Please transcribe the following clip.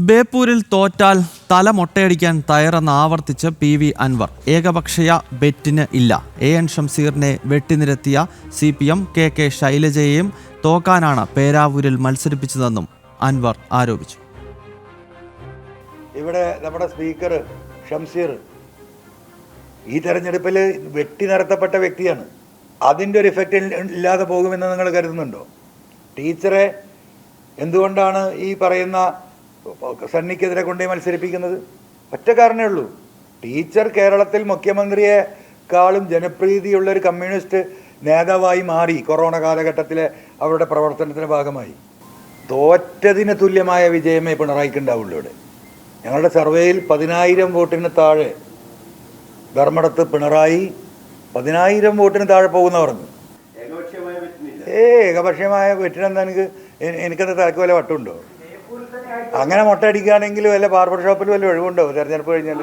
ബേപ്പൂരിൽ തോറ്റാൽ തല മൊട്ടയടിക്കാൻ തയ്യാറെന്ന് ആവർത്തിച്ച് PV അൻവർ. ഏകപക്ഷീയ ബെറ്റിന് ഇല്ല. AN ഷംസീറിനെ വെട്ടിനിരത്തിയ CPM KK ശൈലജയെയും തോക്കാനാണ് പേരാവൂരിൽ മത്സരിപ്പിച്ചതെന്നും അൻവർ ആരോപിച്ചു. ഇവിടെ നമ്മുടെ സ്പീക്കർ ഷംസീർ ഈ തെരഞ്ഞെടുപ്പിൽ വെട്ടി നിരത്തപ്പെട്ട വ്യക്തിയാണ്. അതിൻ്റെ ഒരു ഇഫക്റ്റ് ഇല്ലാതെ പോകുമെന്ന് നിങ്ങൾ കരുതുന്നുണ്ടോ? ടീച്ചറെ എന്തുകൊണ്ടാണ് ഈ പറയുന്ന സണ്ണിക്കെതിരെ കൊണ്ടുപോയി മത്സരിപ്പിക്കുന്നത്? ഒറ്റ കാരണമേ ഉള്ളൂ. ടീച്ചർ കേരളത്തിൽ മുഖ്യമന്ത്രിയെക്കാളും ജനപ്രീതിയുള്ളൊരു കമ്മ്യൂണിസ്റ്റ് നേതാവായി മാറി കൊറോണ കാലഘട്ടത്തിലെ അവരുടെ പ്രവർത്തനത്തിൻ്റെ ഭാഗമായി. തോറ്റതിന് തുല്യമായ വിജയമേ പിണറായിക്ക് ഉണ്ടാവുള്ളൂ. ഇവിടെ ഞങ്ങളുടെ സർവേയിൽ 10,000 വോട്ടിന് താഴെ ധർമ്മടത്ത് പിണറായി 10,000 വോട്ടിന് താഴെ പോകുന്ന പറഞ്ഞു. ഏകപക്ഷീയമായ വെറ്റിനെന്താ എനിക്കത് തലക്ക് വല്ല വട്ടുണ്ടോ? അങ്ങനെ മൊട്ട അടിക്കുകയാണെങ്കിൽ വല്ല ബാർബർ ഷോപ്പിൽ വല്ല ഒഴിവുണ്ടോ തെരഞ്ഞെടുപ്പ് കഴിഞ്ഞാൽ?